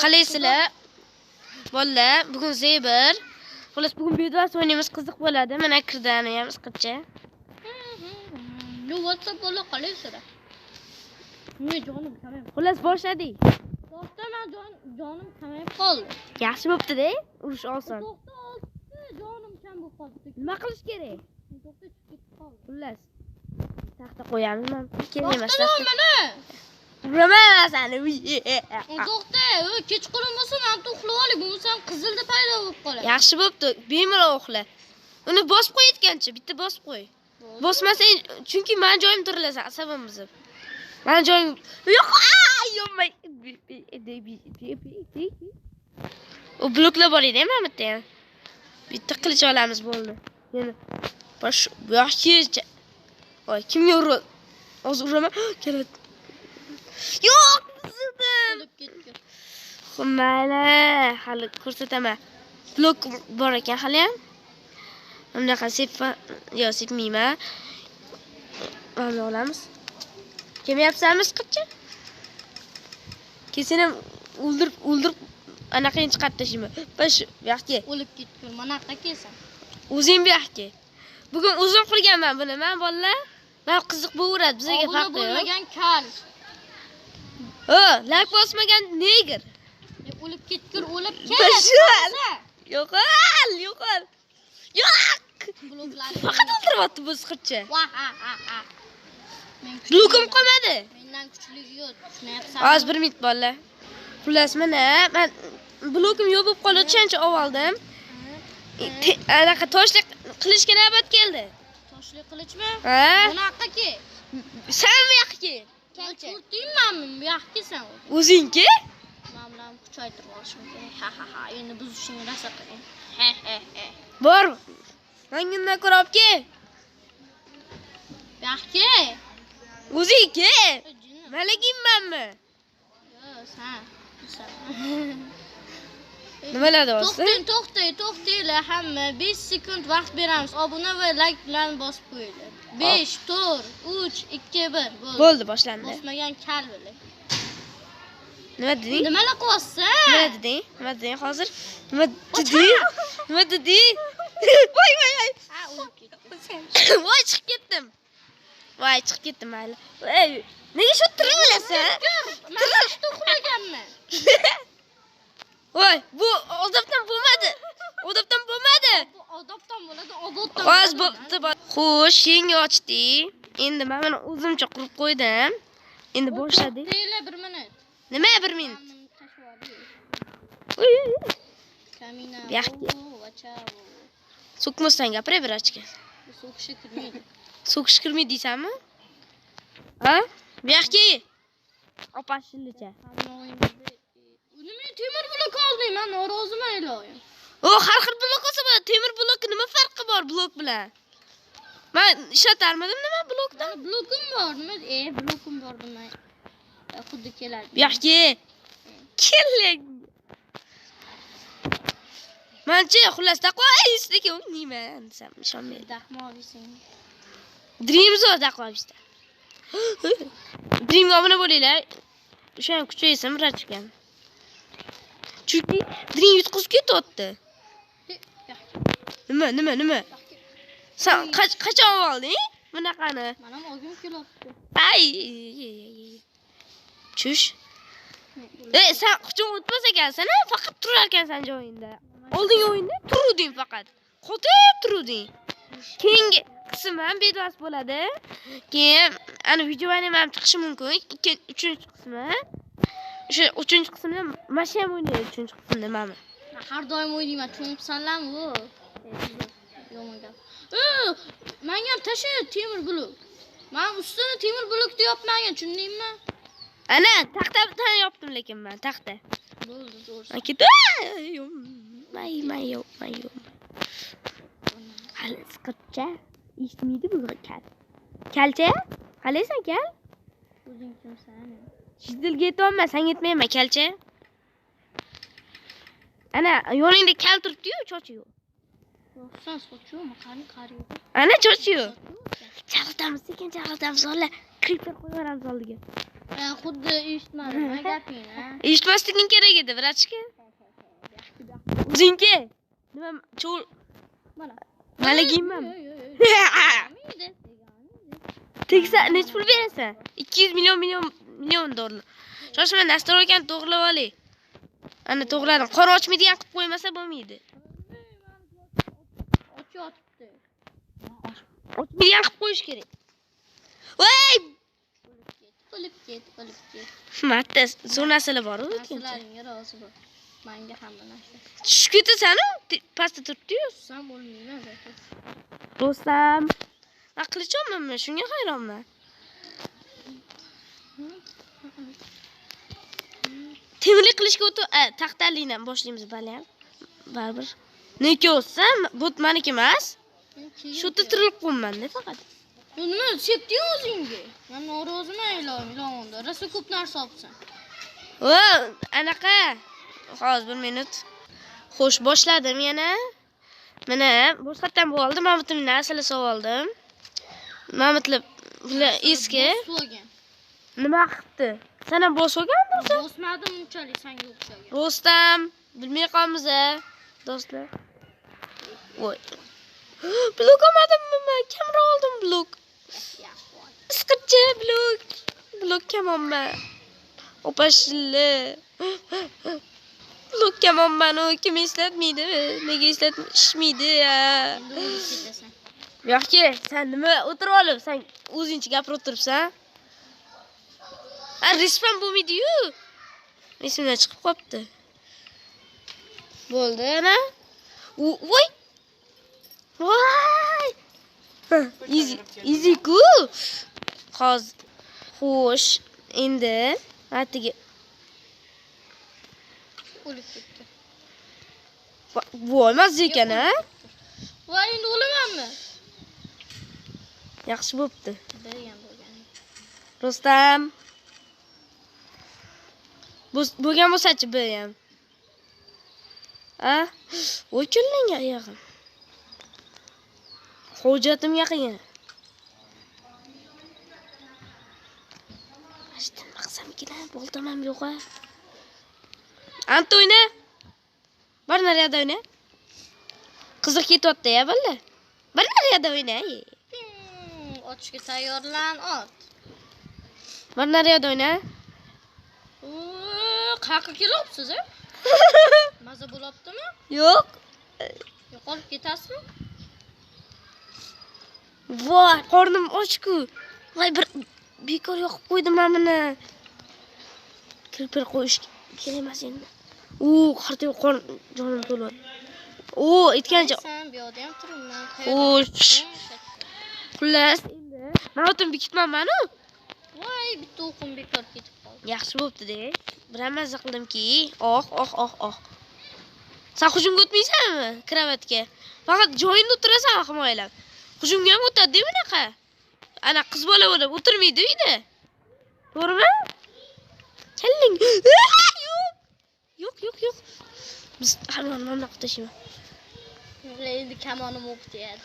qalaysizlar? Bolalar, bugun Zebir. Xolos bugun bedvas o'ynaymiz, qiziq bo'ladi. Mana kirdani ham isqircha. Yo WhatsApp bola qalaysizlar? Men jonim kamayib. Xolos boshladik. To'xta, men jonim kamayib qoldi. Yaxshi bo'pti-da, urush oson. To'xta, jonim kam bo'lib qoldi. Nima qilish kerak? To'xta, chiqib ketib qoldi. Xolos. Taxta qo'yamiz, men kelmayman. To'xta, mana. Uraman seni. To'xta, kechqurun bo'lsa, men uxlab olay, bo'lmasam qizilda paydo bo'lib qoladi. Yaxshi bo'pti, bemalol uxla. Uni bosib qo'yayotgancha, bitta bosib qo'y. Bosmasang, chunki men joyim turilasan, asabim buzib. Men joyim yo'q, yo'may. U bloklar bor edi, men bitta ham. Bitta qilich olamiz bo'ldi. Yana bosh bu yoqcha. Voy, kimga uradi? Hozir uraman. Keladi. Yo'q, Qolib ketdi. Mayli, hali ko'rsataman. Blok bor ekan hali ham. Bunaqa sepmayman. Mana olamiz. Kelmayapsanmiz qizcha? Kesin ham o'ldirib anaqani chiqarib tashlayman. Bash, bu yoqqa. O'lib ketdi. Mana yoqqa kelsan. O'zing bu yoqqa. Bugun o'zim qilganman buni, men bolalar. Men qiziq bo'laveradi, bizga farq yo'q. Bo'lmagan kal. Lak bosmagan neger. O'lib ketgur, o'lib ket. Yo'qol. Yo'q. Bloklarni Faqat o'ldiryapti bu siqircha. Ha. Blokim qolmadi. Mendan kuchligi yo'q. Shuni yapsan. Hozir 1 minut bolalar. Xullas, mana men blokim yo'q bo'lib qoldi, chancha oldim. Anaqa toshli qilishga navbat keldi. Toshli qilichmi? Ha? Bunaqa ke. Sen bu yoqqa. Kelchi. Deymanmi? Bu yoqqa kelsan. O'zingki? Men bilan kuchaytirib olishim kerak. Ha. Endi buzishingni rosa qiling. He. Bor. Menga ko'ra olib kel. Bu yoqqa. O'zingki? Maligimmanmi? Yo'q, sen. Nimalar deyapsiz? To'xtanglar hamma. 5 sekund vaqt beramiz. Obuna va like bilan bosib qo'yinglar. 5, 4, 3, 2, 1. Bo'ldi, boshlandi. Bosmagan kal bo'ling. Nima deding? Nimalar qilyapsan? Nima deding hozir? Nima deding? Voy. Ha, o'lib ketdi. Voy, chiqib ketdim, mayli. Nega shu tirilasan? Men uxlaganman. Voy, bu odobdan bo'lmadi. Bu odobdan bo'ladi, oboddan. Hozir bo'pti. Xo'sh, yangi ochdik. Endi men mana o'zimcha qurib qo'ydim. Endi boshladik. Deylar 1 minut. Nima 1 minut? Kamina. So'kmasdan gapira berachka. So'kishi kirmaydi. So'kish kirmaydi deysanmi? Ha? Bu yoqqa. Opashilicha. Nima temir blok oldim, men noroziman iloyim. Har xil blok olsa bo'ladi. Temir blokning nima farqi bor blok bilan? Men ishlatarmidim nima blokdan? Blokim bor, nima? Blokim bor men. Xuddi keladi. Bu yoqqa. Keling. Menchi xullas taqvoyisdagi o'ynayman desam ishonmaydi. Dahmovising. Dreamzo taqvoyisda. Dreamga obuna bo'linglar. O'sha ham kuchaysin birachkan. Chunki Dream yutqizib ketyapti. Nima? Sen qachon olding? Bunaqani. Mana olgim kelyapti. Ay. Chush. Sen quchun o'tmas ekansan, faqat turar ekansan joyingda. Oldingi o'yinda turuvding faqat. Qotib turuvding. Keyingi qism ham bedvas bo'ladi. Keyin ana videoning ham chiqishi mumkin. 3-chi qismi. O'sha 3-chi qismda mashi ham o'ynaydi 3-chi qismda mana. Men har doim o'ynayman, tushunibsanlarmi bu? Yomon gap. Menga ham tasha temir blok. Men ustini temir blok deyapman, tushundingmi? Ana taxta yopdim lekin men taxta. Bo'ldi, to'g'ri. Yo'q. Hali siqircha eshitmaydi bu kal. Kalcha? Qalaysan kal? O'zing kimsan? Shidilga yetolmas, sen yetmayman kalcha. Ana yoningda kal turibdi-yu, chochi yo'q. Sen sochumi? Qari. Ana chochi yo'q. Chalg'itamiz, sekin chalg'itamiz. Hozir creeper qo'yib olamiz oldiga. Xuddi eshitmadim, gapingni. Eshitmasliging kerak edi, vrachka. O'zingki. Nima cho'l Mana. maligingman. Tegsa nech pul berasan? 200 million dollar. Shoshma nastroykani to'g'rilab olay. Ana to'g'riladim. Qora ochmaydigan qilib qo'ymasa bo'lmaydi. Ochyotibdi. Ochmaydigan qilib qo'yish kerak. Voy! O'lib ket. Marta zonasili bor-ku. Sizlarga rozi bo'l. Menga ham bu narsa. Tushib ketasan-ku, pastda turibdi-yu. Sen bo'lmayman zaten. Do'stam, men qilichonmanmi? Shunga hayronman. Temirlik qilishga o'tib, taxtalikdan boshlaymiz bali ham. Baribir. Nega o'tsam, bu meniki emas. Shu yerda tirilib qolman-da faqat. Nima sepding o'zingga? Men noroziman ilonda. Rosa ko'p narsa olibsan. O, anaqa. Hozir 1 minut. Xo'sh, boshladim yana. Mana boshqatdan bo'ldim. Mamutimni asli savoldim. Mamutlar bular eski. Nima qilibdi? Sen ham bosganmisan? Bosmadim unchalik senga o'xshagan. Do'stam, bilmay qolmiz-a, do'stlar. Voy. Blok olmadimmi men? Kamera oldim blok. Isqirchi blok. Blok kamonman. Opashilli. Blok kamonman, u kim ishlatmaydi? Nega ishlatishmaydi ya? Endi o'lib ketasan. Yo'qki, sen nima o'tirib olib, sen o'zingcha gapirib o'tiribsan? Respan bo'lmaydi-yu. Esimdan chiqib qopti. Bo'ldi ana. Voy. Voy. Easy ku. Hozir. Xo'sh, endi atigi O'lib ketdi. voy mazza ekan-a? Voy, endi o'lamanmi? Yaxshi bo'pti. Bergan bo'lgan. Rustam. Bo'lgan bo'lsa-chi bu ham. A? Voy kullangan oyog'im. Hojatim yaqin. Ashtin maqsamgina bo'ldim ham yo'q-a. Antoyna. Bir naryoqda o'yna. Qiziq ketyapti-ya bular. Bir naryoqda o'yna. Otishga tayyorlan, ot. Bir naryoqda o'yna. Qayerga kelyapsiz-a? Maza bo'lyaptimi? Yo'q. Yo'qolib ketasizmi? Voy, qornim och-ku. Voy, bir bekor yoqib qo'ydim men buni. Kirpir qo'yish kerak emas endi. Qartay qorn jonim to'ladi. Aytgancha. Sen bu yerda ham turibman. Xo'sh. Xullas, endi men o'tin bekitmanman-ku. Voy, bitta o'qim bekor ketib qoldi. Yaxshi bo'pti-da. Bir mazza qildimki, oh. Sen hujumga o'tmaysanmi kravatga? Faqat joyingda o'tirasan himoyalab. Hujumga ham o'tadi bunaqa. Ana qiz bola bo'lib o'tirmaydi uyda. To'g'rimi? Kelling. Yo'q. Biz hamma qutashimiz. Endi kamonim o'qitadi.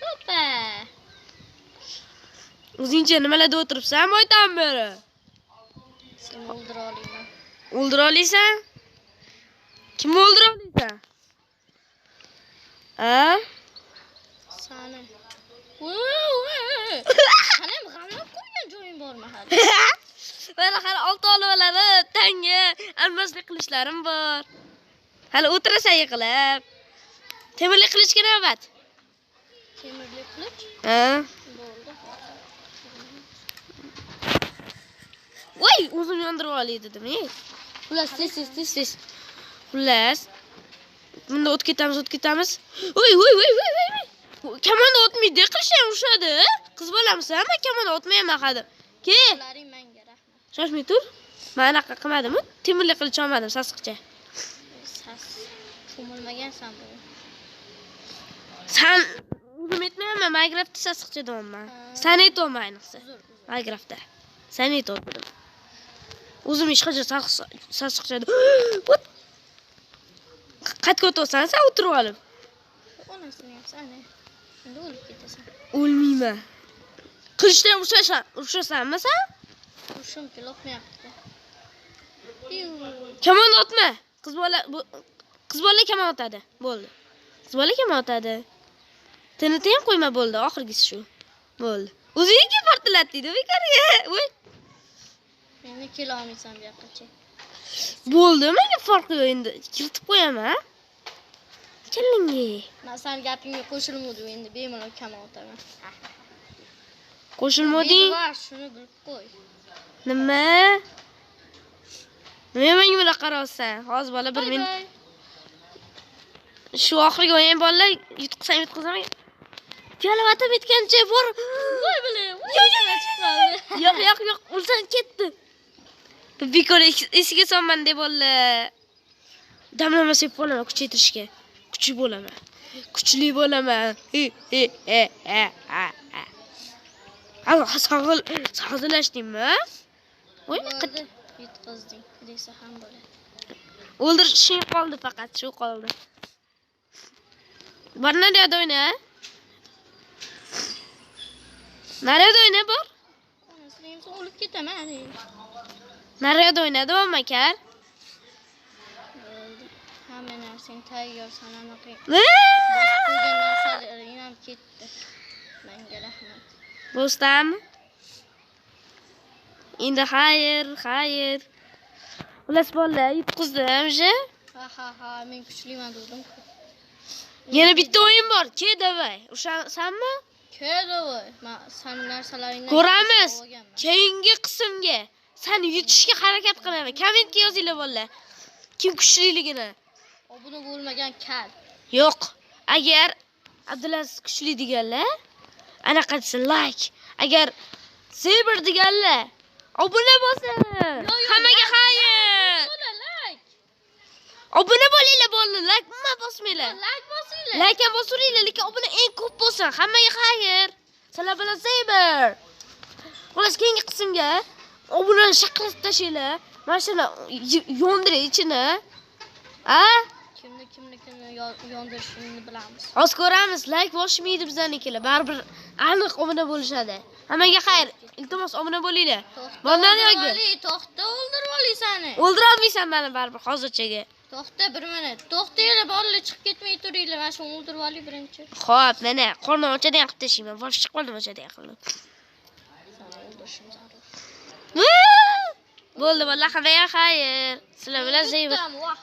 Hoppa. O'zingcha nimalarda o'tiribsan, moytam beri? Seni o'ldira olaman. O'ldira olaysan? Kimni o'ldira olaysan? A? Sani. Qani g'amlab qo'ygan joying bormi hali? Mana hali olti olavalari, tanga, almaslik qilishlarim bor. Hali o'tirasan yiqilib. Temirlik qilishga navbat. Temirlik qilich? Ha? Bo'ldi. Voy, o'zim yondirib olay dedim. Xullas, tez. Xullas. Bunda o't ketamiz. Voy. Kamonda o'tmaydi, qilishim ushadi. Qiz bolamisan, men kamonda o'tmayman hali. Kel. Ularning menga rahmat. Shoshmay tur. Men anaqa qilmadim-ku, temirlik qilich olmadim, sasqicha. Sas. Cho'milmagansan bu. Sen o'zim aytmayman, Minecraftda sasqicha deyapman. Sen aytmayman ayniqsa. Minecraftda. Sen aytdim. O'zim hech qachon sasqicha. Qatga o'tsan, sen o'tirib olib. Onasini ham sani. Endi o'lib ketasan. O'lmayman. Qilichdan urushasanmi sen? Hushim kelmayapti. Kamon otma. Qiz bola kamon otadi. Bo'ldi. Qiz bola kamon otadi. Tinitni ham qo'yma bo'ldi. Oxirgisi shu. Bo'ldi. O'zingga portlat deydi bekorga. Voy. Meni kelolmaysan bu yoqqacha. Bo'ldi, menga farqi yo'q endi. Kiritib qo'yaman. Kellingi. Men sen gapingga qo'shilmadim endi bemalol kamon otaman. Qo'shilmading? Var, shuni bilib qo'y. Nima? Nima menga bunaqa qarayapsan? Hozir bola bir men shu oxirgi o'yin bolalar yutqizsam. Kalavatib bitgancha bor. Voy bile. Voy Yo'q, o'lsan ketdi. Bekor esiga solman deb bolalar. Damlamasa bo'laman kuchaytirishga. Kuchli bo'laman. Kuchli bo'laman. Hazırlaşdingmi? Voy, yutqizding desa ham bo'ladi. O'ldirishing qoldi faqat, shu qoldi. Bor naryoqda o'yna. Naryoqda o'yna bor. Sen o'lib ketaman. Naryoqda o'yna, davom akar. Hamma narsang tayyor sanama qiyin. Ne? Qo'ygan narsalaring ham ketdi. Menga rahmat. Bo'stam. Endi xayr. Ulas bolalar yutqizdim, je. Ha, men kuchliman dedim. Yana bitta o'yin bor. Ke davay. O'shansanmi? Keldi. Men sen narsalaringni ko'ramiz. Keyingi qismga sen yutishga harakat qilaman. Kommentga yozinglar bolalar. Kim kuchliligini. Obuna bo'lmagan kal. Yo'q. Agar Abdulaziz kuchli deganlar, anaqa desa like. Agar Saber deganlar, obuna bo'lsin. Hammaga xayr. Obuna bo'linglar bolalar, like nima bosmanglar. Like bosinglar. Like ham bosuringlar, lekin obuna eng ko'p bo'lsin. Hammaga xayr. Sizlar bilan Saber. Xo'sh, keyingi qismga obunani shaqlatib tashinglar. Mana shuni yondiring ichini. A? Kimni yondirishini bilamiz. Hozir ko'ramiz. Like bosmaydi bizanikilar. Baribir aniq obuna bo'lishadi. Hammaga xayr. Iltimos obuna bo'linglar. Bundan yo'q. To'xta, o'ldirib olaysani. O'ldira olmaysan meni baribir hozirchaga. To'xta, bir minut. To'xtanglar, bolalar chiqib ketmay turinglar. Men shuni o'ldirib olay birinchi. Xo'p, mana qornim ochadigan qilib tashlayman. Boshqa qornim ochadigan qilib. Seni o'ldirishim zarur. Bo'ldi, bolalar, hammaga xayr. Sizlar bilan Saber.